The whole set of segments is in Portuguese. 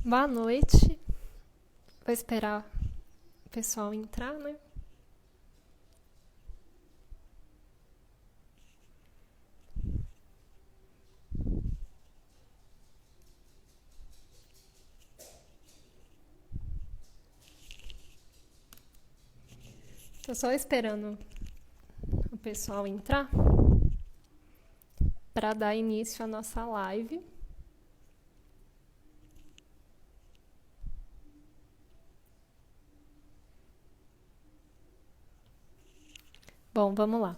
Boa noite. Vou esperar o pessoal entrar, né? Tô só esperando o pessoal entrar para dar início à nossa live. Bom, vamos lá.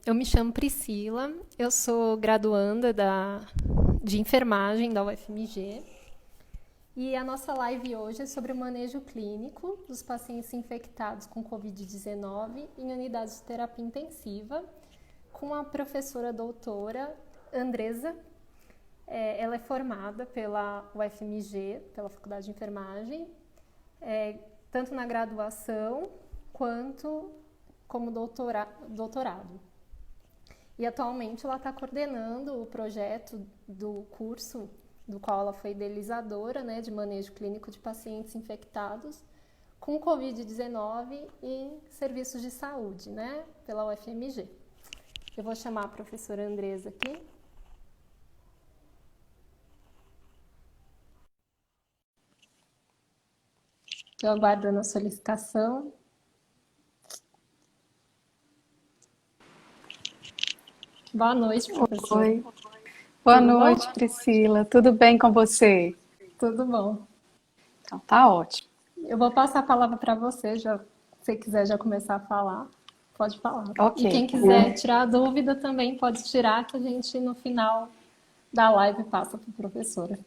Eu me chamo Priscila, eu sou graduanda de enfermagem da UFMG e a nossa live hoje é sobre o manejo clínico dos pacientes infectados com Covid-19 em unidades de terapia intensiva com a professora doutora Andresa. Ela é formada pela UFMG, pela Faculdade de Enfermagem, tanto na graduação quanto como doutorado. E atualmente ela está coordenando o projeto do curso do qual ela foi idealizadora, né, de manejo clínico de pacientes infectados com Covid-19 em serviços de saúde, né, pela UFMG. Eu vou chamar a professora Andresa aqui. Estou aguardando a solicitação. Boa noite, professora. Oi. Boa Tudo bom? noite, Priscila. Tudo bem com você? Tudo bom. Então, tá ótimo. Eu vou passar a palavra para você, se você quiser já começar a falar, pode falar. Ok. E quem quiser tirar dúvida também pode tirar, que a gente no final da live passa para a professora.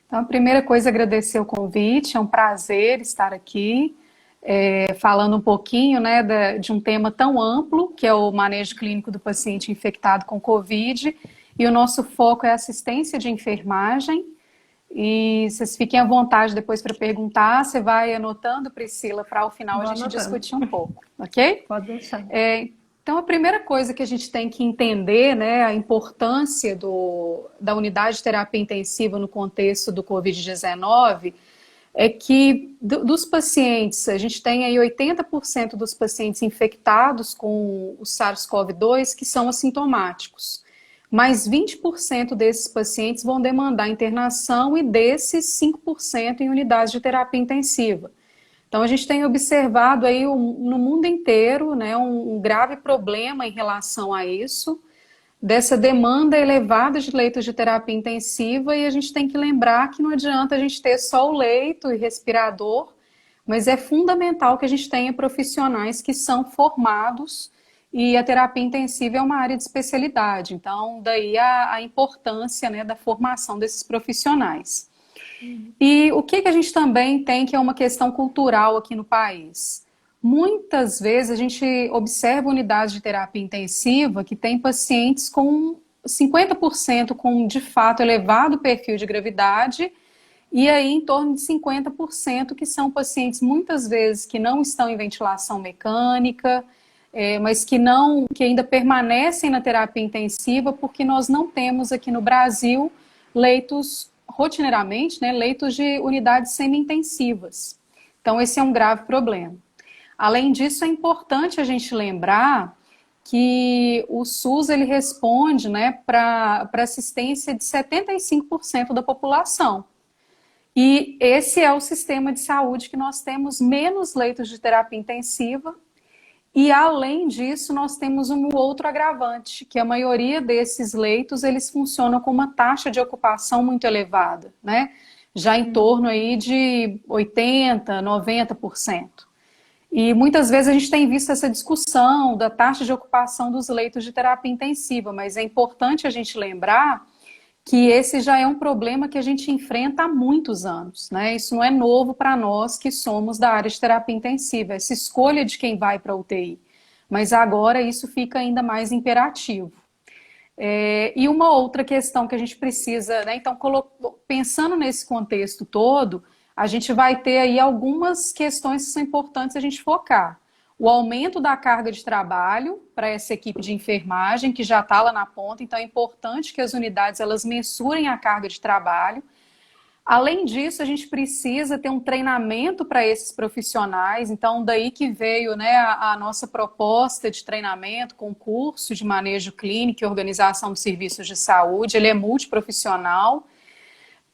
Então, a primeira coisa, agradecer o convite. É um prazer estar aqui, falando um pouquinho, né, de um tema tão amplo, que é o manejo clínico do paciente infectado com Covid. E o nosso foco é assistência de enfermagem. E vocês fiquem à vontade depois para perguntar. Você vai anotando, Priscila, para ao final Vou a gente anotando. discutir um pouco, ok? Pode deixar. Então, a primeira coisa que a gente tem que entender, né, a importância da unidade de terapia intensiva no contexto do Covid-19 é que dos pacientes, a gente tem aí 80% dos pacientes infectados com o SARS-CoV-2 que são assintomáticos. Mas 20% desses pacientes vão demandar internação e desses 5% em unidades de terapia intensiva. Então, a gente tem observado aí no mundo inteiro, né, um grave problema em relação a isso, dessa demanda elevada de leitos de terapia intensiva, e a gente tem que lembrar que não adianta a gente ter só o leito e respirador, mas é fundamental que a gente tenha profissionais que são formados, e a terapia intensiva é uma área de especialidade. Então, daí a importância, né, da formação desses profissionais. E o que a gente também tem, que é uma questão cultural aqui no país? Muitas vezes a gente observa unidades de terapia intensiva que tem pacientes com 50% com, de fato, elevado perfil de gravidade, e aí em torno de 50% que são pacientes, muitas vezes, que não estão em ventilação mecânica, mas que ainda permanecem na terapia intensiva, porque nós não temos aqui no Brasil leitos rotineiramente, né, leitos de unidades semi-intensivas. Então, esse é um grave problema. Além disso, é importante a gente lembrar que o SUS ele responde, né, para assistência de 75% da população. E esse é o sistema de saúde que nós temos menos leitos de terapia intensiva. E, além disso, nós temos um outro agravante, que a maioria desses leitos, eles funcionam com uma taxa de ocupação muito elevada, né? Já em torno aí de 80%, 90%. E muitas vezes a gente tem visto essa discussão da taxa de ocupação dos leitos de terapia intensiva, mas é importante a gente lembrar que esse já é um problema que a gente enfrenta há muitos anos, né? Isso não é novo para nós que somos da área de terapia intensiva, essa escolha de quem vai para a UTI. Mas agora isso fica ainda mais imperativo. E uma outra questão que a gente precisa, né? Então, pensando nesse contexto todo, a gente vai ter aí algumas questões que são importantes a gente focar. O aumento da carga de trabalho para essa equipe de enfermagem, que já está lá na ponta, então é importante que as unidades elas mensurem a carga de trabalho. Além disso, a gente precisa ter um treinamento para esses profissionais, então daí que veio, né, a nossa proposta de treinamento com curso de manejo clínico e organização de serviços de saúde, ele é multiprofissional.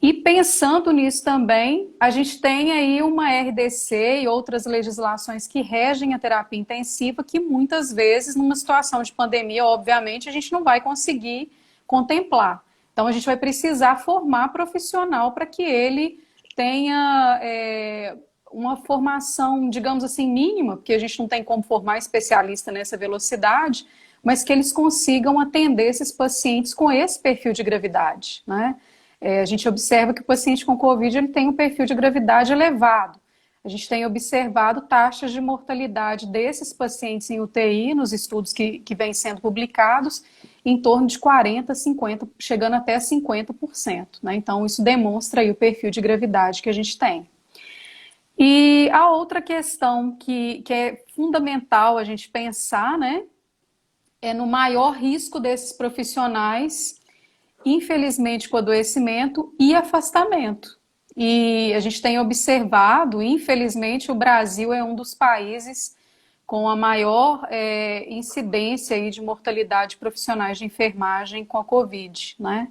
E pensando nisso também, a gente tem aí uma RDC e outras legislações que regem a terapia intensiva, que muitas vezes, numa situação de pandemia, obviamente, a gente não vai conseguir contemplar. Então, a gente vai precisar formar profissional para que ele tenha uma formação, digamos assim, mínima, porque a gente não tem como formar especialista nessa velocidade, mas que eles consigam atender esses pacientes com esse perfil de gravidade, né? A gente observa que o paciente com Covid ele tem um perfil de gravidade elevado. A gente tem observado taxas de mortalidade desses pacientes em UTI, nos estudos que vêm sendo publicados, em torno de 40%, 50%, chegando até 50%. Né? Então, isso demonstra aí o perfil de gravidade que a gente tem. E a outra questão que é fundamental a gente pensar, né, é no maior risco desses profissionais, infelizmente, com adoecimento e afastamento. E a gente tem observado, infelizmente, o Brasil é um dos países com a maior incidência aí de mortalidade de profissionais de enfermagem com a Covid, né?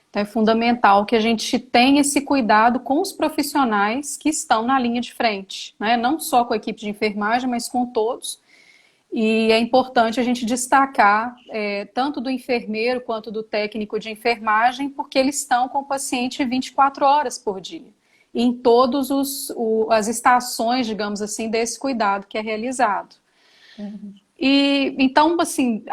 Então é fundamental que a gente tenha esse cuidado com os profissionais que estão na linha de frente, né? Não só com a equipe de enfermagem, mas com todos. E é importante a gente destacar tanto do enfermeiro quanto do técnico de enfermagem, porque eles estão com o paciente 24 horas por dia, em todas as estações, digamos assim, desse cuidado que é realizado. Uhum. E então, assim,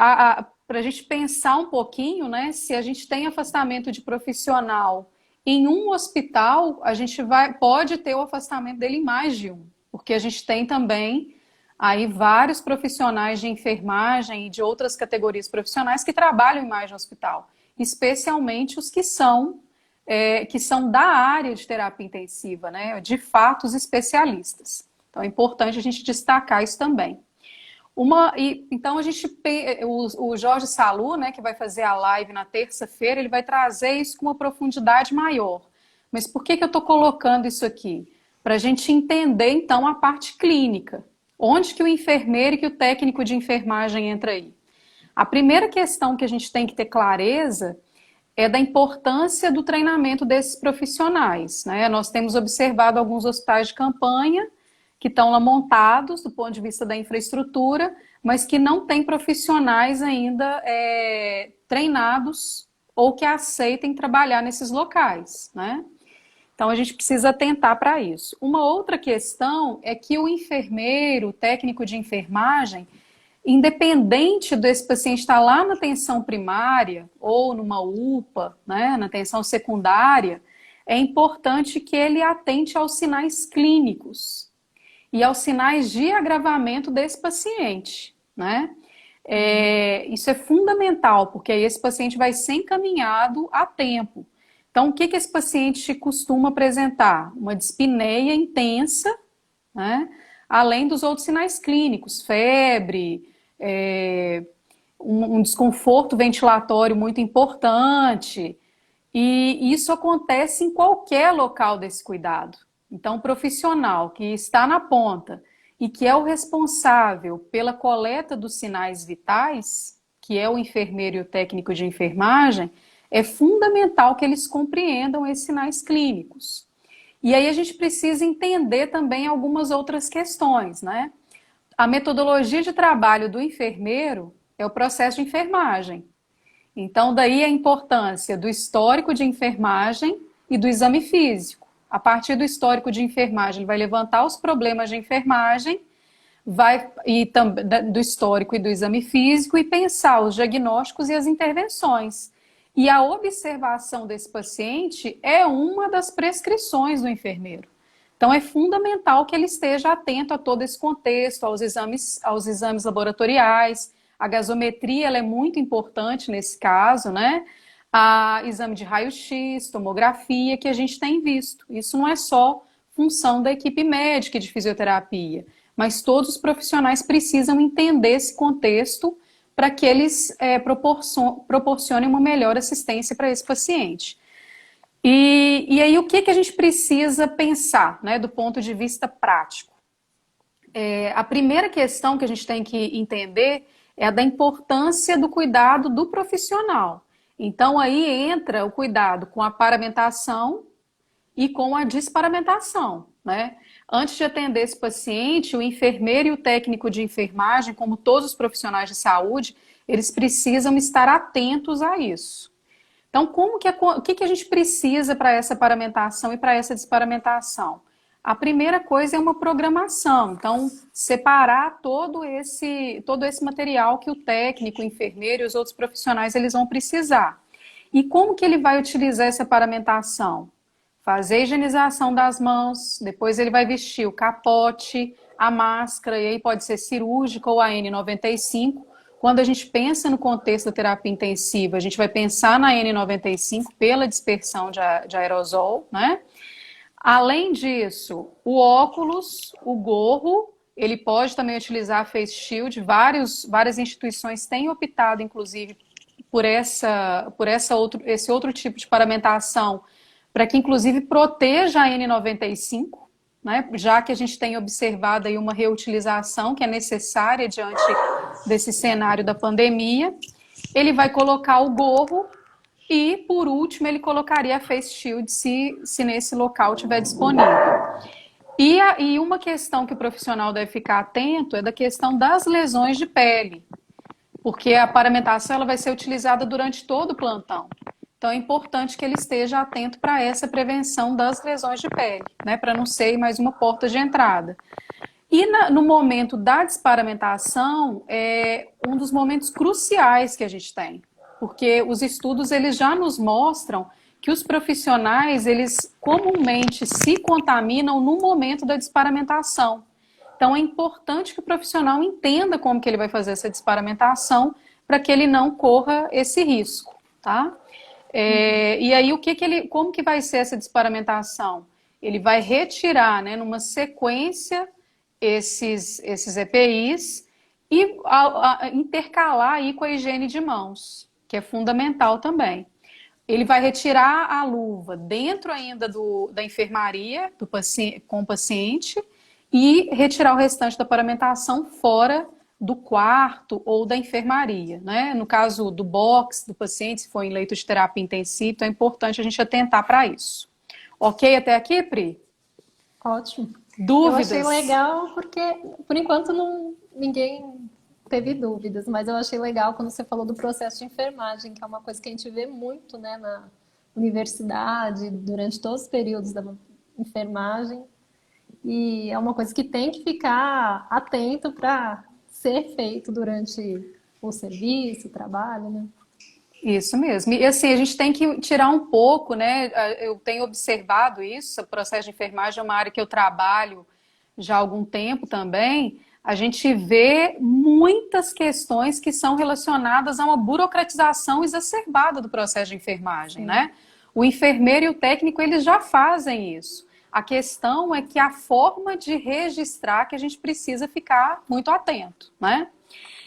para a gente pensar um pouquinho, né, se a gente tem afastamento de profissional em um hospital, a gente pode ter o afastamento dele em mais de um, porque a gente tem também aí vários profissionais de enfermagem e de outras categorias profissionais que trabalham em mais de um hospital, especialmente os que são da área de terapia intensiva, né? De fato, os especialistas. Então é importante a gente destacar isso também. Então o Jorge Salu, né, que vai fazer a live na terça-feira, ele vai trazer isso com uma profundidade maior. Mas por que eu estou colocando isso aqui? Para a gente entender, então, a parte clínica. Onde que o enfermeiro e que o técnico de enfermagem entra aí? A primeira questão que a gente tem que ter clareza é da importância do treinamento desses profissionais, né? Nós temos observado alguns hospitais de campanha que estão lá montados do ponto de vista da infraestrutura, mas que não têm profissionais ainda treinados ou que aceitem trabalhar nesses locais, né? Então, a gente precisa atentar para isso. Uma outra questão é que o enfermeiro, o técnico de enfermagem, independente desse paciente estar lá na atenção primária ou numa UPA, né, na atenção secundária, é importante que ele atente aos sinais clínicos e aos sinais de agravamento desse paciente, né? Isso é fundamental, porque aí esse paciente vai ser encaminhado a tempo. Então, o que esse paciente costuma apresentar? Uma dispneia intensa, né? Além dos outros sinais clínicos, febre, um desconforto ventilatório muito importante. E isso acontece em qualquer local desse cuidado. Então, o profissional que está na ponta e que é o responsável pela coleta dos sinais vitais, que é o enfermeiro e o técnico de enfermagem, é fundamental que eles compreendam esses sinais clínicos. E aí a gente precisa entender também algumas outras questões, né? A metodologia de trabalho do enfermeiro é o processo de enfermagem. Então, daí a importância do histórico de enfermagem e do exame físico. A partir do histórico de enfermagem, ele vai levantar os problemas de enfermagem, do histórico e do exame físico, e pensar os diagnósticos e as intervenções. E a observação desse paciente é uma das prescrições do enfermeiro. Então, é fundamental que ele esteja atento a todo esse contexto, aos exames laboratoriais. A gasometria ela é muito importante nesse caso, né? Exame de raio-x, tomografia, que a gente tem visto. Isso não é só função da equipe médica de fisioterapia, mas todos os profissionais precisam entender esse contexto para que eles proporcionem uma melhor assistência para esse paciente. E aí, o que que a gente precisa pensar, né, do ponto de vista prático? A primeira questão que a gente tem que entender é a da importância do cuidado do profissional. Então, aí entra o cuidado com a paramentação e com a desparamentação, né? Antes de atender esse paciente, o enfermeiro e o técnico de enfermagem, como todos os profissionais de saúde, eles precisam estar atentos a isso. Então, o que que a gente precisa para essa paramentação e para essa desparamentação? A primeira coisa é uma programação. Então, separar todo esse material que o técnico, o enfermeiro e os outros profissionais eles vão precisar. E como que ele vai utilizar essa paramentação? Fazer a higienização das mãos, depois ele vai vestir o capote, a máscara, e aí pode ser cirúrgica ou a N95. Quando a gente pensa no contexto da terapia intensiva, a gente vai pensar na N95 pela dispersão de aerosol, né? Além disso, o óculos, o gorro, ele pode também utilizar a face shield. Várias instituições têm optado, inclusive, por esse outro tipo de paramentação, para que, inclusive, proteja a N95, né? Já que a gente tem observado aí uma reutilização que é necessária diante desse cenário da pandemia. Ele vai colocar o gorro e, por último, ele colocaria a face shield se nesse local estiver disponível. E uma questão que o profissional deve ficar atento é da questão das lesões de pele, porque a paramentação ela vai ser utilizada durante todo o plantão. Então é importante que ele esteja atento para essa prevenção das lesões de pele, né, para não ser mais uma porta de entrada. E no momento da desparamentação é um dos momentos cruciais que a gente tem, porque os estudos eles já nos mostram que os profissionais eles comumente se contaminam no momento da desparamentação. Então é importante que o profissional entenda como que ele vai fazer essa desparamentação para que ele não corra esse risco, tá? E aí como que vai ser essa desparamentação? Ele vai retirar, né, numa sequência esses EPIs e intercalar aí com a higiene de mãos, que é fundamental também. Ele vai retirar a luva dentro ainda da enfermaria com o paciente e retirar o restante da paramentação fora do quarto ou da enfermaria, né? No caso do box do paciente, se for em leito de terapia intensiva, então é importante a gente atentar para isso. Ok até aqui, Pri? Ótimo. Dúvidas? Eu achei legal porque, por enquanto, ninguém teve dúvidas, mas eu achei legal quando você falou do processo de enfermagem, que é uma coisa que a gente vê muito, né, na universidade, durante todos os períodos da enfermagem, e é uma coisa que tem que ficar atento para ser feito durante o serviço, o trabalho, né? Isso mesmo. E assim, a gente tem que tirar um pouco, né? Eu tenho observado isso, o processo de enfermagem é uma área que eu trabalho já há algum tempo também. A gente vê muitas questões que são relacionadas a uma burocratização exacerbada do processo de enfermagem, né? O enfermeiro e o técnico, eles já fazem isso. A questão é que a forma de registrar que a gente precisa ficar muito atento, né?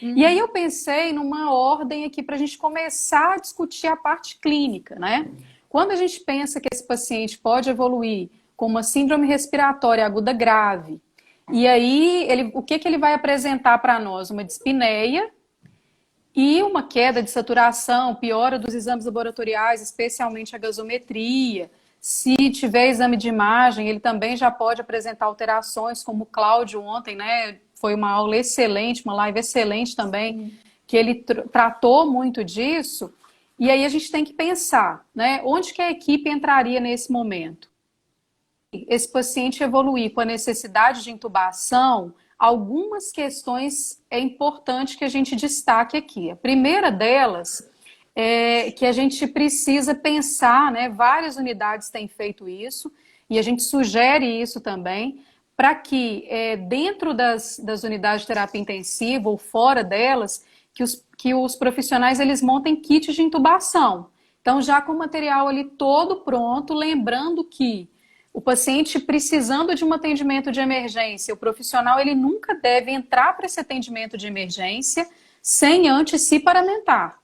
E aí eu pensei numa ordem aqui para a gente começar a discutir a parte clínica, né? Quando a gente pensa que esse paciente pode evoluir com uma síndrome respiratória aguda grave, e aí o que ele vai apresentar para nós? Uma dispneia e uma queda de saturação, piora dos exames laboratoriais, especialmente a gasometria. Se tiver exame de imagem, ele também já pode apresentar alterações, como o Cláudio ontem, né? Foi uma aula excelente, uma live excelente também, que ele tratou muito disso. E aí a gente tem que pensar, né? Onde que a equipe entraria nesse momento? Esse paciente evoluir com a necessidade de intubação, algumas questões é importante que a gente destaque aqui. A primeira delas é que a gente precisa pensar, né? Várias unidades têm feito isso, e a gente sugere isso também, para que dentro das unidades de terapia intensiva ou fora delas, que os profissionais eles montem kits de intubação. Então, já com o material ali todo pronto, lembrando que o paciente precisando de um atendimento de emergência, o profissional ele nunca deve entrar para esse atendimento de emergência sem antes se paramentar.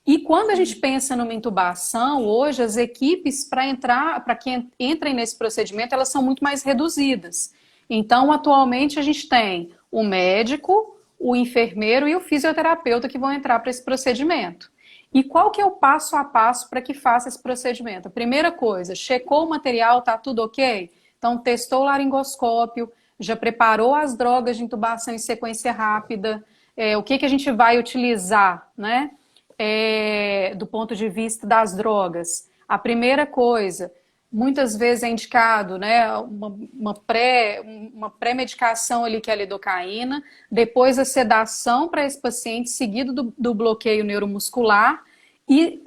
E quando a gente pensa numa intubação, hoje as equipes para que entrem nesse procedimento, elas são muito mais reduzidas. Então, atualmente a gente tem o médico, o enfermeiro e o fisioterapeuta que vão entrar para esse procedimento. E qual que é o passo a passo para que faça esse procedimento? A primeira coisa, checou o material, tá tudo ok? Então, testou o laringoscópio, já preparou as drogas de intubação em sequência rápida, o que a gente vai utilizar, né? Do ponto de vista das drogas. A primeira coisa, muitas vezes é indicado, né, uma pré-medicação ali que é a lidocaína, depois a sedação para esse paciente, seguido do bloqueio neuromuscular, e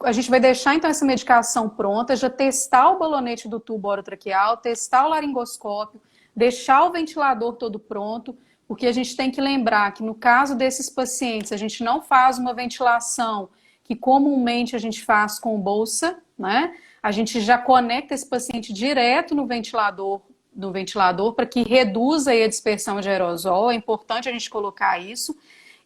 a gente vai deixar então essa medicação pronta, já testar o balonete do tubo orotraqueal, testar o laringoscópio, deixar o ventilador todo pronto, porque a gente tem que lembrar que no caso desses pacientes, a gente não faz uma ventilação que comumente a gente faz com bolsa, né? A gente já conecta esse paciente direto no ventilador para que reduza aí a dispersão de aerosol. É importante a gente colocar isso.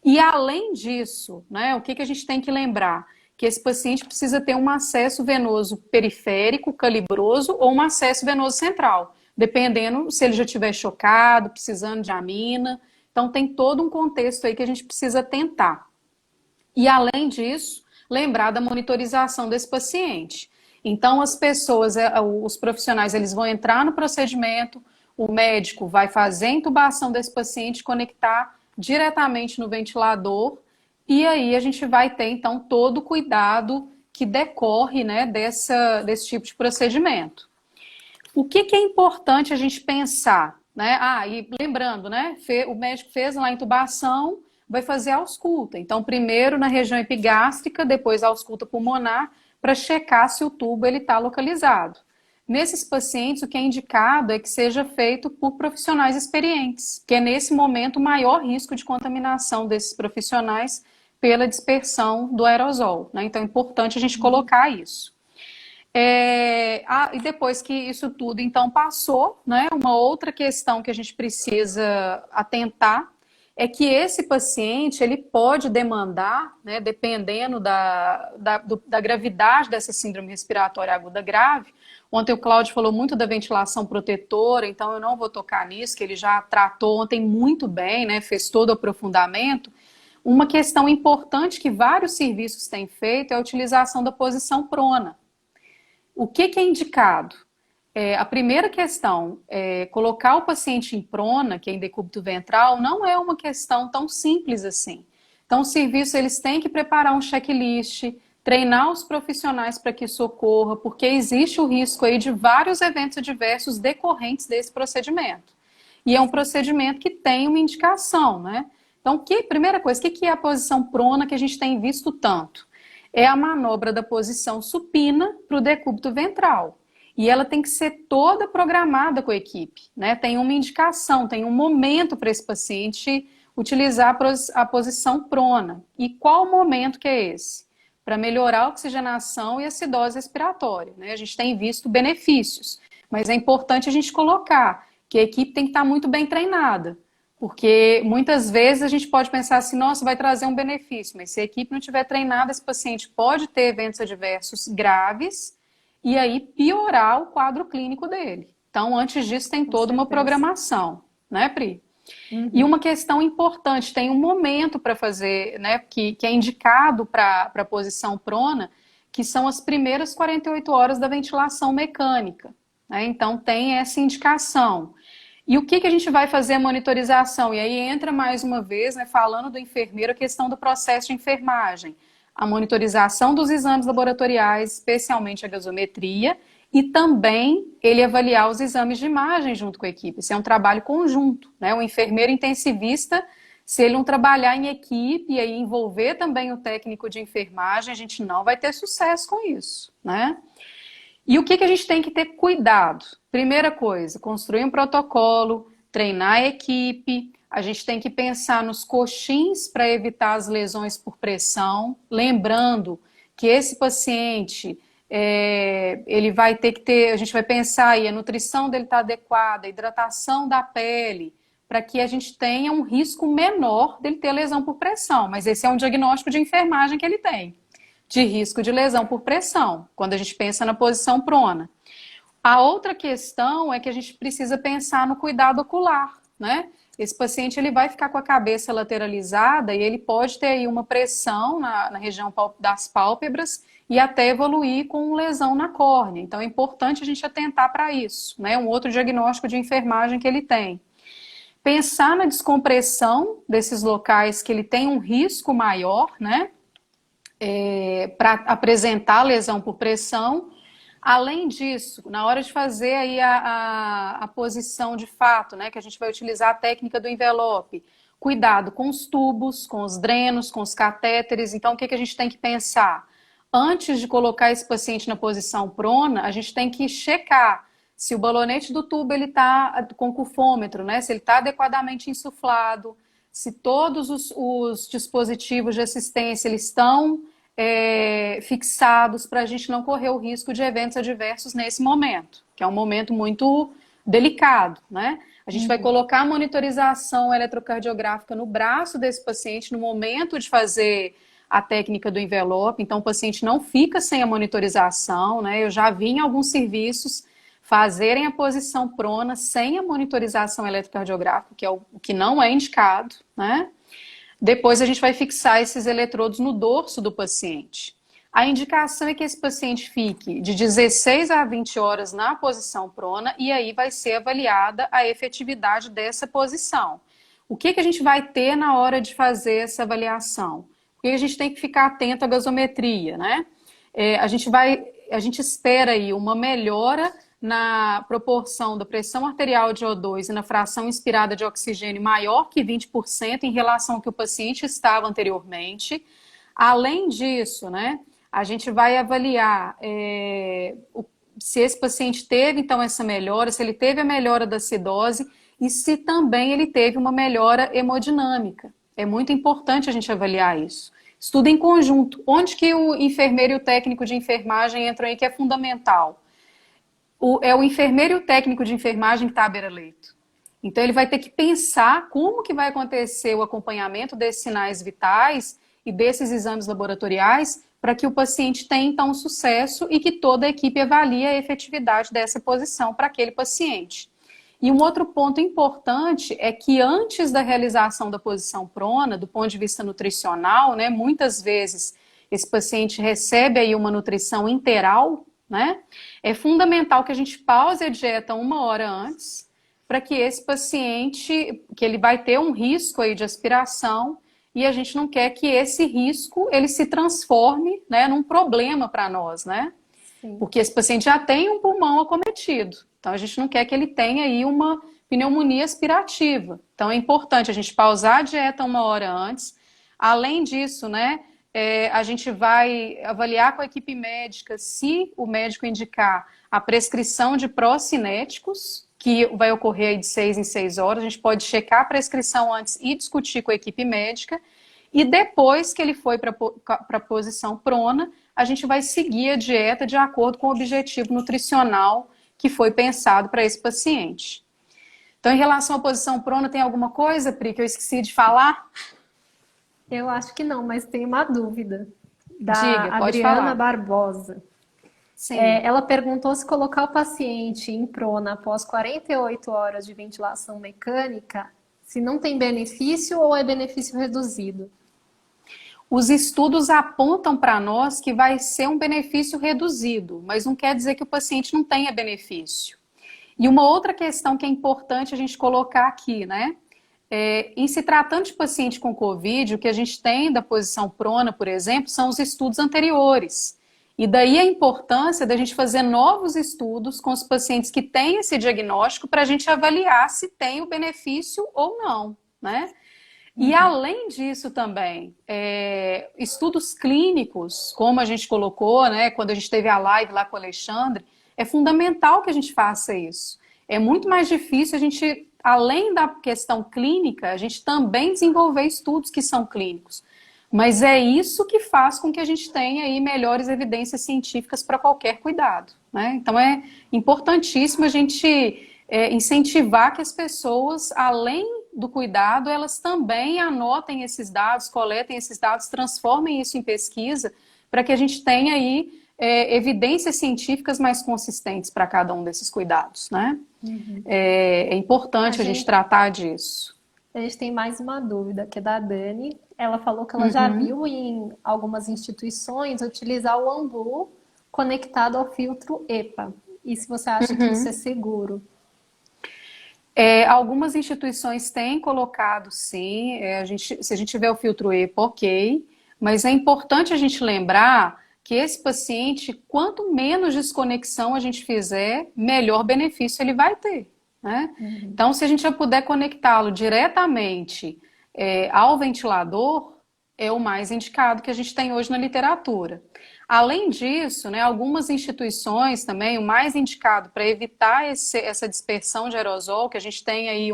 E além disso, né, o que a gente tem que lembrar? Que esse paciente precisa ter um acesso venoso periférico, calibroso, ou um acesso venoso central, dependendo se ele já estiver chocado, precisando de amina. Então tem todo um contexto aí que a gente precisa tentar. E além disso, lembrar da monitorização desse paciente. Então as pessoas, os profissionais, eles vão entrar no procedimento, o médico vai fazer a intubação desse paciente, conectar diretamente no ventilador, e aí a gente vai ter então todo o cuidado que decorre, né, desse tipo de procedimento. O que é importante a gente pensar, né? E lembrando, né? O médico fez lá a intubação, vai fazer a ausculta. Então, primeiro na região epigástrica, depois a ausculta pulmonar, para checar se o tubo ele está localizado. Nesses pacientes, o que é indicado é que seja feito por profissionais experientes, que é nesse momento o maior risco de contaminação desses profissionais pela dispersão do aerosol, né? Então, é importante a gente colocar isso. E depois que isso tudo então passou, né, uma outra questão que a gente precisa atentar é que esse paciente ele pode demandar, né, dependendo da gravidade dessa síndrome respiratória aguda grave. Ontem o Cláudio falou muito da ventilação protetora, então eu não vou tocar nisso, que ele já tratou ontem muito bem, né, fez todo o aprofundamento. Uma questão importante que vários serviços têm feito é a utilização da posição prona. O que é indicado? A primeira questão, colocar o paciente em prona, que é em decúbito ventral, não é uma questão tão simples assim. Então, os serviços eles têm que preparar um checklist, treinar os profissionais para que isso ocorra, porque existe o risco aí de vários eventos adversos decorrentes desse procedimento. E é um procedimento que tem uma indicação, né? Então, primeira coisa, o que é a posição prona que a gente tem visto tanto? É a manobra da posição supina para o decúbito ventral. E ela tem que ser toda programada com a equipe, né? Tem uma indicação, tem um momento para esse paciente utilizar a posição prona. E qual momento que é esse? Para melhorar a oxigenação e a acidose respiratória, né? A gente tem visto benefícios, mas é importante a gente colocar que a equipe tem que estar muito bem treinada. Porque muitas vezes a gente pode pensar assim, nossa, vai trazer um benefício, mas se a equipe não tiver treinada, esse paciente pode ter eventos adversos graves e aí piorar o quadro clínico dele. Então, antes disso, tem toda uma programação, né, Pri? Uhum. E uma questão importante, tem um momento para fazer, né, que é indicado para a posição prona, que são as primeiras 48 horas da ventilação mecânica, né? Então, tem essa indicação. E o que a gente vai fazer a monitorização? E aí entra mais uma vez, né, falando do enfermeiro, a questão do processo de enfermagem. A monitorização dos exames laboratoriais, especialmente a gasometria, e também ele avaliar os exames de imagem junto com a equipe. Isso é um trabalho conjunto, né? O enfermeiro intensivista, se ele não trabalhar em equipe e aí envolver também o técnico de enfermagem, a gente não vai ter sucesso com isso, né? E o que a gente tem que ter cuidado? Primeira coisa, construir um protocolo, treinar a equipe, a gente tem que pensar nos coxins para evitar as lesões por pressão, lembrando que esse paciente, ele vai ter que ter, a gente vai pensar aí, a nutrição dele está adequada, a hidratação da pele, para que a gente tenha um risco menor dele ter lesão por pressão. Mas esse é um diagnóstico de enfermagem que ele tem, de risco de lesão por pressão, quando a gente pensa na posição prona. A outra questão é que a gente precisa pensar no cuidado ocular, né? Esse paciente ele vai ficar com a cabeça lateralizada e ele pode ter aí uma pressão na região das pálpebras e até evoluir com lesão na córnea. Então é importante a gente atentar para isso, né? Um outro diagnóstico de enfermagem que ele tem. Pensar na descompressão desses locais que ele tem um risco maior, né? Para apresentar lesão por pressão. Além disso, na hora de fazer aí a posição de fato, né, que a gente vai utilizar a técnica do envelope, cuidado com os tubos, com os drenos, com os catéteres. Então, o que a gente tem que pensar? Antes de colocar esse paciente na posição prona, a gente tem que checar se o balonete do tubo ele está com cufômetro, né, se ele está adequadamente insuflado, se todos os dispositivos de assistência eles estão fixados para a gente não correr o risco de eventos adversos nesse momento, que é um momento muito delicado, né? A gente vai colocar a monitorização eletrocardiográfica no braço desse paciente no momento de fazer a técnica do envelope, então o paciente não fica sem a monitorização, né? Eu já vi em alguns serviços fazerem a posição prona sem a monitorização eletrocardiográfica, que é o que não é indicado, né? Depois a gente vai fixar esses eletrodos no dorso do paciente. A indicação é que esse paciente fique de 16 a 20 horas na posição prona e aí vai ser avaliada a efetividade dessa posição. O que a gente vai ter na hora de fazer essa avaliação? Porque a gente tem que ficar atento à gasometria, né? A gente espera aí uma melhora na proporção da pressão arterial de O2 e na fração inspirada de oxigênio maior que 20% em relação ao que o paciente estava anteriormente. Além disso, né, a gente vai avaliar se esse paciente teve, então, essa melhora, se ele teve a melhora da acidose e se também ele teve uma melhora hemodinâmica. É muito importante a gente avaliar isso. Estudo em conjunto. Onde que o enfermeiro e o técnico de enfermagem entram aí, que é fundamental? É o enfermeiro e o técnico de enfermagem que está à beira-leito. Então ele vai ter que pensar como que vai acontecer o acompanhamento desses sinais vitais e desses exames laboratoriais para que o paciente tenha então sucesso e que toda a equipe avalie a efetividade dessa posição para aquele paciente. E um outro ponto importante é que antes da realização da posição prona, do ponto de vista nutricional, né, muitas vezes esse paciente recebe aí uma nutrição interal, né? É fundamental que a gente pause a dieta 1 hora antes, para que esse paciente, que ele vai ter um risco aí de aspiração, e a gente não quer que esse risco ele se transforme, né, num problema para nós, né? Sim. Porque esse paciente já tem um pulmão acometido, então a gente não quer que ele tenha aí uma pneumonia aspirativa. Então é importante a gente pausar a dieta 1 hora antes. Além disso, né, a gente vai avaliar com a equipe médica, se o médico indicar a prescrição de procinéticos, que vai ocorrer aí de 6 em 6 horas. A gente pode checar a prescrição antes e discutir com a equipe médica. E depois que ele foi para a posição prona, a gente vai seguir a dieta de acordo com o objetivo nutricional que foi pensado para esse paciente. Então, em relação à posição prona, tem alguma coisa, Pri, que eu esqueci de falar? Eu acho que não, mas tem uma dúvida. Da Diga, pode Adriana falar. Barbosa. Sim. Ela perguntou se colocar o paciente em prona após 48 horas de ventilação mecânica, se não tem benefício ou é benefício reduzido. Os estudos apontam para nós que vai ser um benefício reduzido, mas não quer dizer que o paciente não tenha benefício. E uma outra questão que é importante a gente colocar aqui, né? Em se tratando de paciente com Covid, o que a gente tem da posição prona, por exemplo, são os estudos anteriores. E daí a importância da gente fazer novos estudos com os pacientes que têm esse diagnóstico para a gente avaliar se tem o benefício ou não, né? E além disso também, estudos clínicos, como a gente colocou, né, quando a gente teve a live lá com o Alexandre, é fundamental que a gente faça isso. É muito mais difícil a gente, além da questão clínica, a gente também desenvolver estudos que são clínicos. Mas é isso que faz com que a gente tenha aí melhores evidências científicas para qualquer cuidado, né? Então é importantíssimo a gente incentivar que as pessoas, além do cuidado, elas também anotem esses dados, coletem esses dados, transformem isso em pesquisa, para que a gente tenha aí evidências científicas mais consistentes para cada um desses cuidados, né? É importante a gente tratar disso. A gente tem mais uma dúvida, que é da Dani. Ela falou que ela já viu em algumas instituições utilizar o Ambu conectado ao filtro EPA. E se você acha que isso é seguro? Algumas instituições têm colocado, sim. Se a gente tiver o filtro EPA, ok. Mas é importante a gente lembrar que esse paciente, quanto menos desconexão a gente fizer, melhor benefício ele vai ter, né? Então, se a gente já puder conectá-lo diretamente ao ventilador, é o mais indicado que a gente tem hoje na literatura. Além disso, né, algumas instituições também, o mais indicado para evitar essa dispersão de aerosol, que a gente tem aí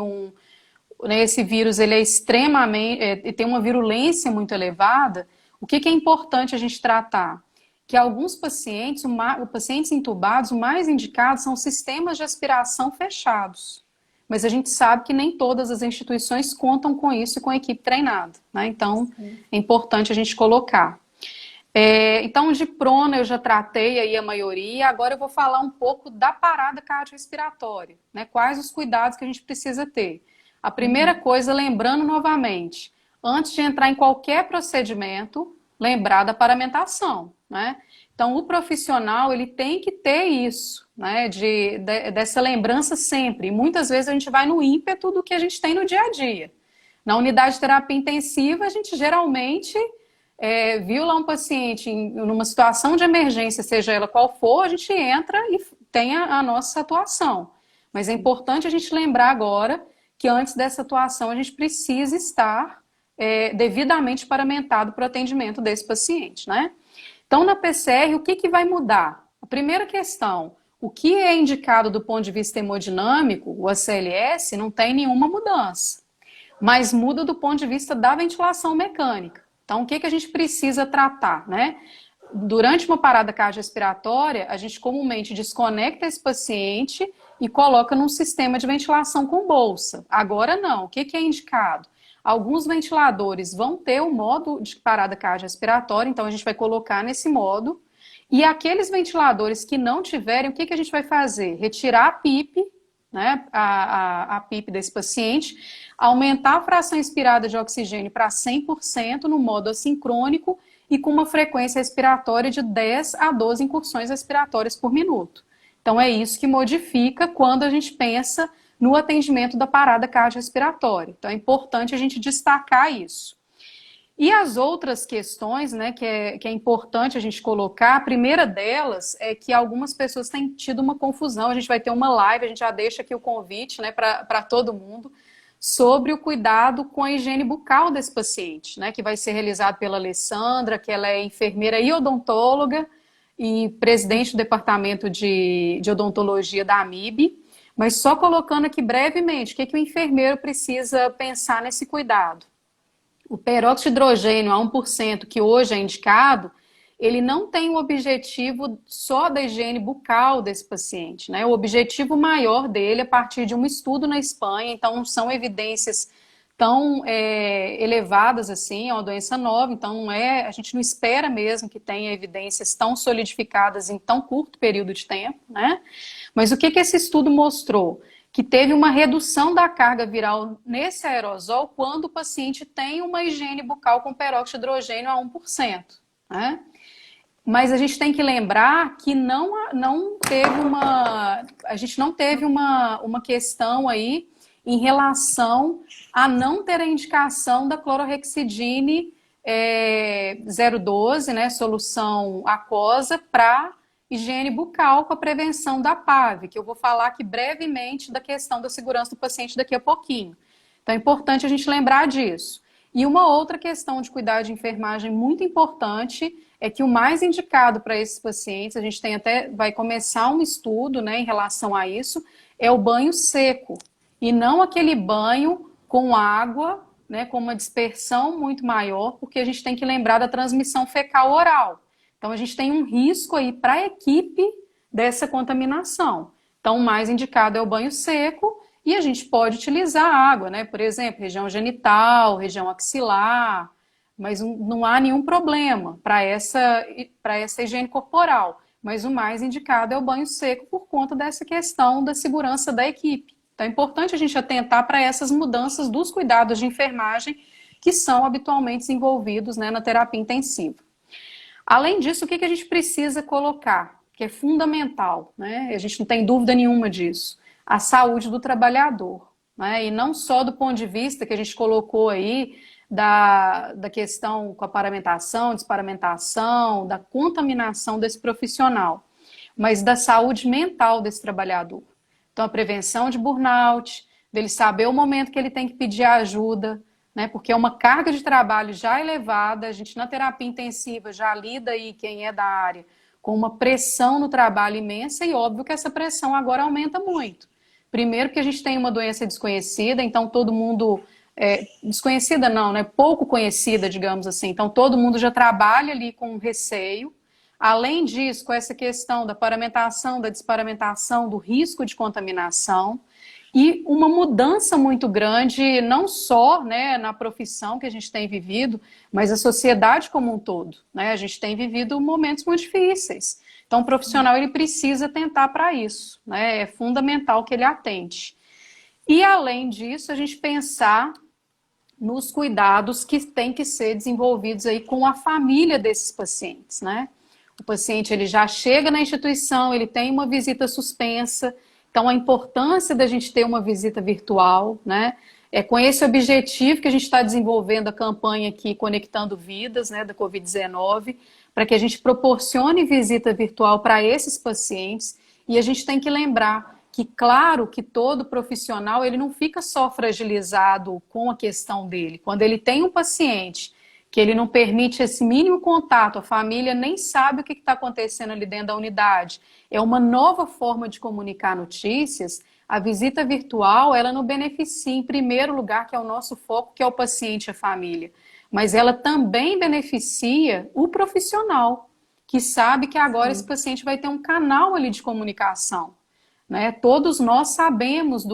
esse vírus, ele é extremamente, tem uma virulência muito elevada. O que é importante a gente tratar? Que alguns pacientes, pacientes intubados, o mais indicado são sistemas de aspiração fechados. Mas a gente sabe que nem todas as instituições contam com isso e com a equipe treinada, né? Então, é importante a gente colocar. Então, de prona eu já tratei aí a maioria, agora eu vou falar um pouco da parada cardiorrespiratória, né? Quais os cuidados que a gente precisa ter. A primeira coisa, lembrando novamente, antes de entrar em qualquer procedimento, lembrar da paramentação, né? Então, o profissional, ele tem que ter isso, né? Dessa lembrança sempre. E muitas vezes a gente vai no ímpeto do que a gente tem no dia a dia. Na unidade de terapia intensiva, a gente geralmente viu lá um paciente numa situação de emergência, seja ela qual for, a gente entra e tem a nossa atuação. Mas é importante a gente lembrar agora que antes dessa atuação a gente precisa estar devidamente paramentado para o atendimento desse paciente, né? Então, na PCR, o que vai mudar? A primeira questão, o que é indicado do ponto de vista hemodinâmico, o ACLS, não tem nenhuma mudança, mas muda do ponto de vista da ventilação mecânica. Então, o que a gente precisa tratar, né? Durante uma parada cardiorrespiratória, a gente comumente desconecta esse paciente e coloca num sistema de ventilação com bolsa. Agora não. O que é indicado? Alguns ventiladores vão ter o modo de parada cardiorrespiratória, então a gente vai colocar nesse modo. E aqueles ventiladores que não tiverem, o que a gente vai fazer? Retirar a PIP, né, a PIP desse paciente, aumentar a fração inspirada de oxigênio para 100% no modo assincrônico e com uma frequência respiratória de 10 a 12 incursões respiratórias por minuto. Então é isso que modifica quando a gente pensa no atendimento da parada cardiorrespiratória. Então é importante a gente destacar isso. E as outras questões, né, que é importante a gente colocar, a primeira delas é que algumas pessoas têm tido uma confusão. A gente vai ter uma live, a gente já deixa aqui o convite, né, para todo mundo, sobre o cuidado com a higiene bucal desse paciente, né, que vai ser realizado pela Alessandra, que ela é enfermeira e odontóloga e presidente do departamento de odontologia da AMIB. Mas só colocando aqui brevemente, o que o enfermeiro precisa pensar nesse cuidado? O peróxido de hidrogênio a 1%, que hoje é indicado, ele não tem o objetivo só da higiene bucal desse paciente, né? O objetivo maior dele, a partir de um estudo na Espanha, então não são evidências tão elevadas assim, é uma doença nova, então a gente não espera mesmo que tenha evidências tão solidificadas em tão curto período de tempo, né? Mas o que esse estudo mostrou? Que teve uma redução da carga viral nesse aerosol quando o paciente tem uma higiene bucal com peróxido de hidrogênio a 1%, né? Mas a gente tem que lembrar que a gente não teve uma questão aí em relação a não ter a indicação da clorhexidine 0,12, né, solução aquosa, para higiene bucal com a prevenção da PAV, que eu vou falar aqui brevemente da questão da segurança do paciente daqui a pouquinho. Então é importante a gente lembrar disso. E uma outra questão de cuidado de enfermagem muito importante é que o mais indicado para esses pacientes, a gente vai começar um estudo, né, em relação a isso, é o banho seco. E não aquele banho com água, né, com uma dispersão muito maior, porque a gente tem que lembrar da transmissão fecal oral. Então, a gente tem um risco aí para a equipe dessa contaminação. Então, o mais indicado é o banho seco E a gente pode utilizar a água, né? Por exemplo, região genital, região axilar, mas não há nenhum problema para essa higiene corporal. Mas o mais indicado é o banho seco por conta dessa questão da segurança da equipe. Então é importante a gente atentar para essas mudanças dos cuidados de enfermagem que são habitualmente desenvolvidos, né, na terapia intensiva. Além disso, o que a gente precisa colocar, que é fundamental, né? A gente não tem dúvida nenhuma disso, a saúde do trabalhador, né? E não só do ponto de vista que a gente colocou aí da questão com a paramentação, desparamentação, da contaminação desse profissional, mas da saúde mental desse trabalhador. Então, a prevenção de burnout, dele saber o momento que ele tem que pedir ajuda, né? Porque é uma carga de trabalho já elevada, a gente na terapia intensiva já lida aí, quem é da área, com uma pressão no trabalho imensa e óbvio que essa pressão agora aumenta muito. Primeiro porque a gente tem uma doença desconhecida, então todo mundo, desconhecida não, né? Pouco conhecida, digamos assim, então todo mundo já trabalha ali com receio. Além disso, com essa questão da paramentação, da desparamentação, do risco de contaminação, e uma mudança muito grande, não só, né, na profissão que a gente tem vivido, mas a sociedade como um todo, né? A gente tem vivido momentos muito difíceis. Então, o profissional ele precisa tentar para isso, né? É fundamental que ele atente. E, além disso, a gente pensar nos cuidados que têm que ser desenvolvidos aí com a família desses pacientes, né? O paciente ele já chega na instituição, ele tem uma visita suspensa. Então, a importância da gente ter uma visita virtual, né? É com esse objetivo que a gente está desenvolvendo a campanha aqui, Conectando Vidas, né, da Covid-19, para que a gente proporcione visita virtual para esses pacientes. E a gente tem que lembrar que, claro, que todo profissional, ele não fica só fragilizado com a questão dele. Quando ele tem um paciente que ele não permite esse mínimo contato, a família nem sabe o que está acontecendo ali dentro da unidade. É uma nova forma de comunicar notícias. A visita virtual, ela não beneficia, em primeiro lugar, que é o nosso foco, que é o paciente e a família. Mas ela também beneficia o profissional, que sabe que agora esse paciente vai ter um canal ali de comunicação. Né? Todos nós sabemos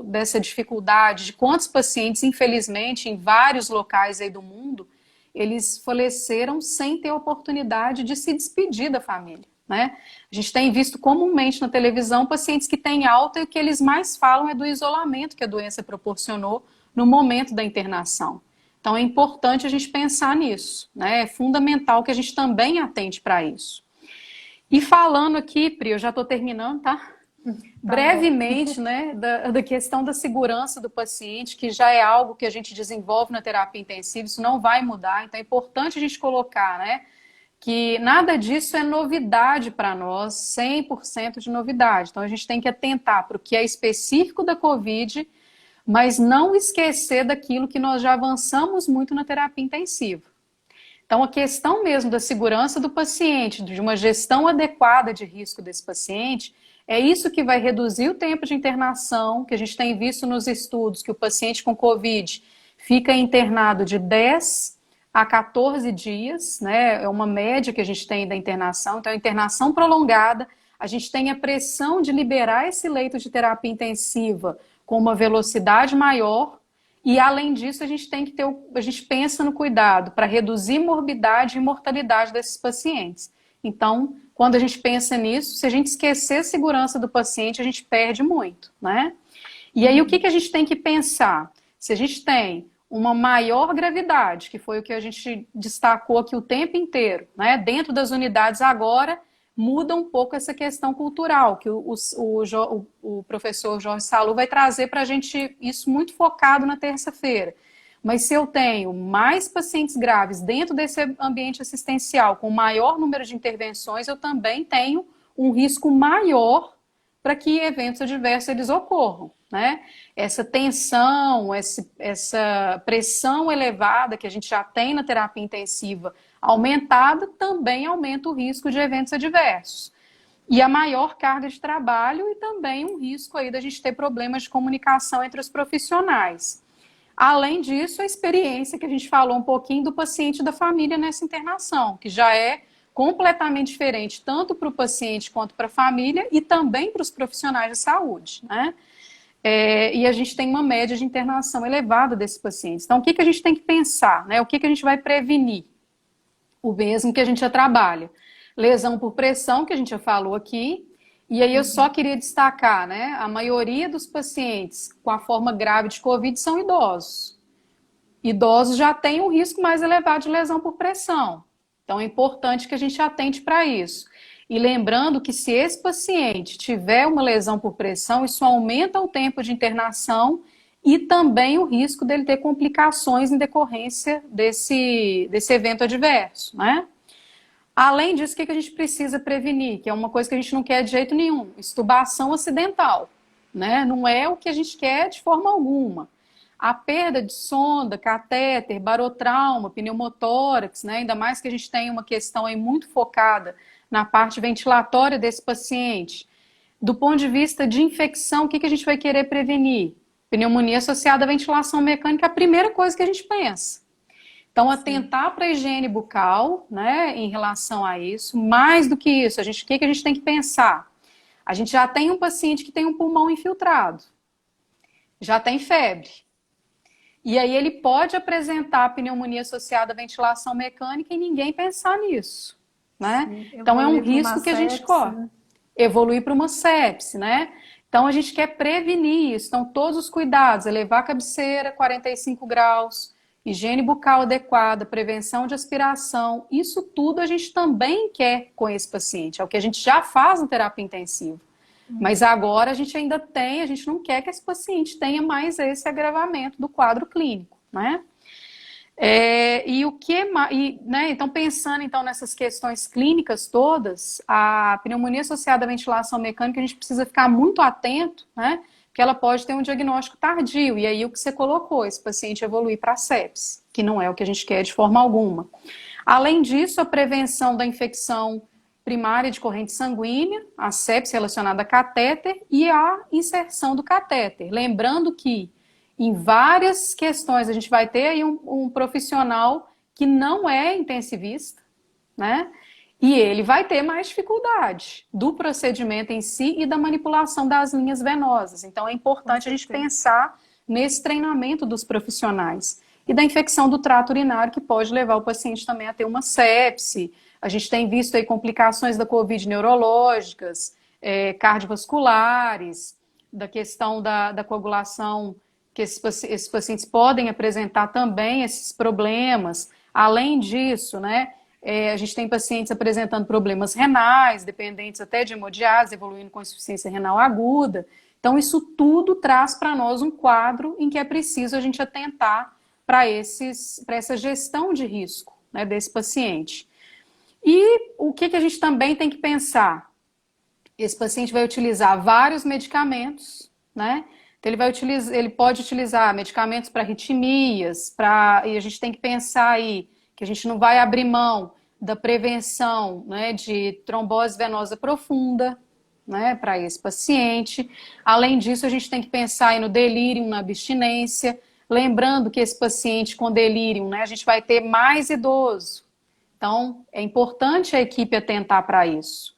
dessa dificuldade, de quantos pacientes, infelizmente, em vários locais aí do mundo, eles faleceram sem ter oportunidade de se despedir da família, né? A gente tem visto comumente na televisão pacientes que têm alta e o que eles mais falam é do isolamento que a doença proporcionou no momento da internação. Então é importante a gente pensar nisso, né? É fundamental que a gente também atente para isso. E falando aqui, Pri, eu já estou terminando, tá? Brevemente, né, da questão da segurança do paciente, que já é algo que a gente desenvolve na terapia intensiva, isso não vai mudar, então é importante a gente colocar, né, que nada disso é novidade para nós, 100% de novidade. Então a gente tem que atentar para o que é específico da COVID, mas não esquecer daquilo que nós já avançamos muito na terapia intensiva. Então a questão mesmo da segurança do paciente, de uma gestão adequada de risco desse paciente, é isso que vai reduzir o tempo de internação, que a gente tem visto nos estudos que o paciente com COVID fica internado de 10 a 14 dias, né? É uma média que a gente tem da internação. Então, a internação prolongada, a gente tem a pressão de liberar esse leito de terapia intensiva com uma velocidade maior. E, além disso, a gente tem que ter, a gente pensa no cuidado para reduzir morbidade e mortalidade desses pacientes. Então, quando a gente pensa nisso, se a gente esquecer a segurança do paciente, a gente perde muito, né? E aí, o que a gente tem que pensar? Se a gente tem uma maior gravidade, que foi o que a gente destacou aqui o tempo inteiro, né? Dentro das unidades agora, muda um pouco essa questão cultural, que o professor Jorge Salu vai trazer para a gente isso muito focado na terça-feira. Mas se eu tenho mais pacientes graves dentro desse ambiente assistencial, com maior número de intervenções, eu também tenho um risco maior para que eventos adversos eles ocorram, né? Essa tensão, essa pressão elevada que a gente já tem na terapia intensiva aumentada, também aumenta o risco de eventos adversos. E a maior carga de trabalho e também um risco aí da gente ter problemas de comunicação entre os profissionais. Além disso, a experiência que a gente falou um pouquinho do paciente e da família nessa internação, que já é completamente diferente, tanto para o paciente quanto para a família e também para os profissionais de saúde, né? e a gente tem uma média de internação elevada desses pacientes. Então, o que que a gente tem que pensar, né? O que que a gente vai prevenir? O mesmo que a gente já trabalha. Lesão por pressão, que a gente já falou aqui. E aí eu só queria destacar, né? A maioria dos pacientes com a forma grave de Covid são idosos. Idosos já têm um risco mais elevado de lesão por pressão. Então é importante que a gente atente para isso. E lembrando que se esse paciente tiver uma lesão por pressão, isso aumenta o tempo de internação e também o risco dele ter complicações em decorrência desse evento adverso, né? Além disso, o que a gente precisa prevenir? Que é uma coisa que a gente não quer de jeito nenhum, extubação acidental, né? Não é o que a gente quer de forma alguma. A perda de sonda, catéter, barotrauma, pneumotórax, né? Ainda mais que a gente tem uma questão aí muito focada na parte ventilatória desse paciente. Do ponto de vista de infecção, o que a gente vai querer prevenir? Pneumonia associada à ventilação mecânica é a primeira coisa que a gente pensa. Então, atentar para a higiene bucal, né, em relação a isso. Mais do que isso, o que a gente tem que pensar? A gente já tem um paciente que tem um pulmão infiltrado, já tem febre. E aí ele pode apresentar pneumonia associada à ventilação mecânica e ninguém pensar nisso, né? Então, é um risco que a gente corre. Né? Evoluir para uma sepse, né? Então, a gente quer prevenir isso. Então, todos os cuidados, elevar a cabeceira, 45 graus, higiene bucal adequada, prevenção de aspiração, isso tudo a gente também quer com esse paciente, é o que a gente já faz na terapia intensiva. Mas agora a gente ainda tem, a gente não quer que esse paciente tenha mais esse agravamento do quadro clínico, né? Né, então, pensando então nessas questões clínicas todas, a pneumonia associada à ventilação mecânica, a gente precisa ficar muito atento, né? Que ela pode ter um diagnóstico tardio, e aí o que você colocou, esse paciente evoluir para sepse, que não é o que a gente quer de forma alguma. Além disso, a prevenção da infecção primária de corrente sanguínea, a sepse relacionada a catéter e a inserção do catéter. Lembrando que em várias questões a gente vai ter aí um profissional que não é intensivista, né? E ele vai ter mais dificuldade do procedimento em si e da manipulação das linhas venosas. Então é importante a gente pensar nesse treinamento dos profissionais. E da infecção do trato urinário, que pode levar o paciente também a ter uma sepse. A gente tem visto aí complicações da Covid neurológicas, cardiovasculares, da questão da coagulação, que esses pacientes podem apresentar também esses problemas. Além disso, né? A gente tem pacientes apresentando problemas renais, dependentes até de hemodiálise, evoluindo com insuficiência renal aguda. Então, isso tudo traz para nós um quadro em que é preciso a gente atentar para essa gestão de risco, né, desse paciente. E o que a gente também tem que pensar? Esse paciente vai utilizar vários medicamentos, né? Então, ele pode utilizar medicamentos para arritmias, e a gente tem que pensar aí que a gente não vai abrir mão da prevenção, né, de trombose venosa profunda, né, para esse paciente. Além disso, a gente tem que pensar aí no delírio, na abstinência, lembrando que esse paciente com delírio, né, a gente vai ter mais idoso. Então, é importante a equipe atentar para isso.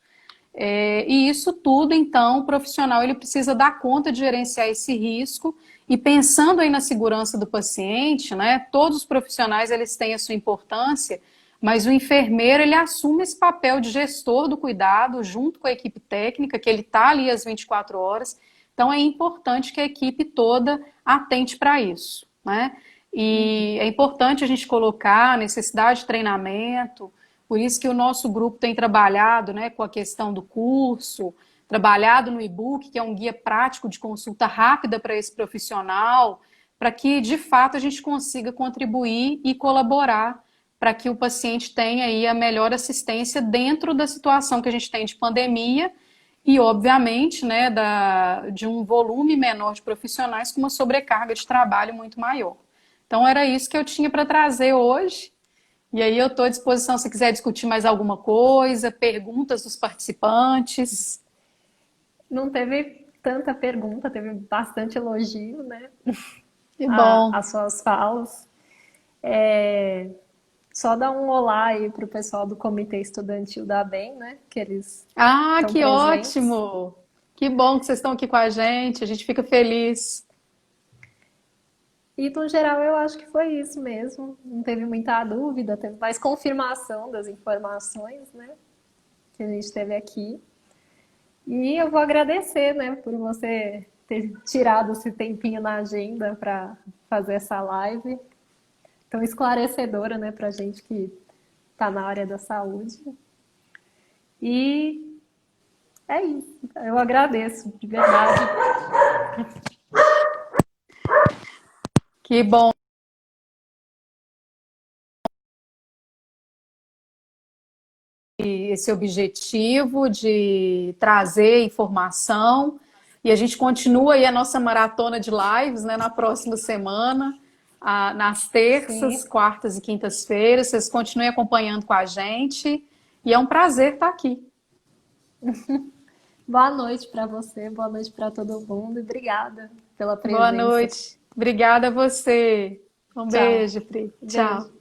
E isso tudo, então, o profissional ele precisa dar conta de gerenciar esse risco e pensando aí na segurança do paciente, né, todos os profissionais eles têm a sua importância, mas o enfermeiro ele assume esse papel de gestor do cuidado junto com a equipe técnica, que ele está ali às 24 horas, então é importante que a equipe toda atente para isso, né? E é importante a gente colocar a necessidade de treinamento, por isso que o nosso grupo tem trabalhado, né, com a questão do curso, trabalhado no e-book, que é um guia prático de consulta rápida para esse profissional, para que, de fato, a gente consiga contribuir e colaborar para que o paciente tenha aí a melhor assistência dentro da situação que a gente tem de pandemia e, obviamente, né, de um volume menor de profissionais com uma sobrecarga de trabalho muito maior. Então, era isso que eu tinha para trazer hoje. E aí eu estou à disposição se quiser discutir mais alguma coisa, perguntas dos participantes. Não teve tanta pergunta, teve bastante elogio, né? Que bom. As suas falas. Só dar um olá aí para o pessoal do Comitê Estudantil da ABEM, né? Que eles Ah, estão que presentes. ótimo! Que bom que vocês estão aqui com a gente fica feliz. E, no geral, eu acho que foi isso mesmo. Não teve muita dúvida, teve mais confirmação das informações, né, que a gente teve aqui. E eu vou agradecer, né, por você ter tirado esse tempinho na agenda para fazer essa live tão esclarecedora, né, para gente que está na área da saúde. E é isso. Eu agradeço, de verdade. Que bom. Esse objetivo de trazer informação e a gente continua aí a nossa maratona de lives, né, na próxima semana, nas terças, Sim. quartas e quintas-feiras. Vocês continuem acompanhando com a gente e é um prazer estar aqui. Boa noite para você, boa noite para todo mundo e obrigada pela Boa presença. noite. Obrigada a você. Um Tchau. beijo, Pri. Beijo. Tchau.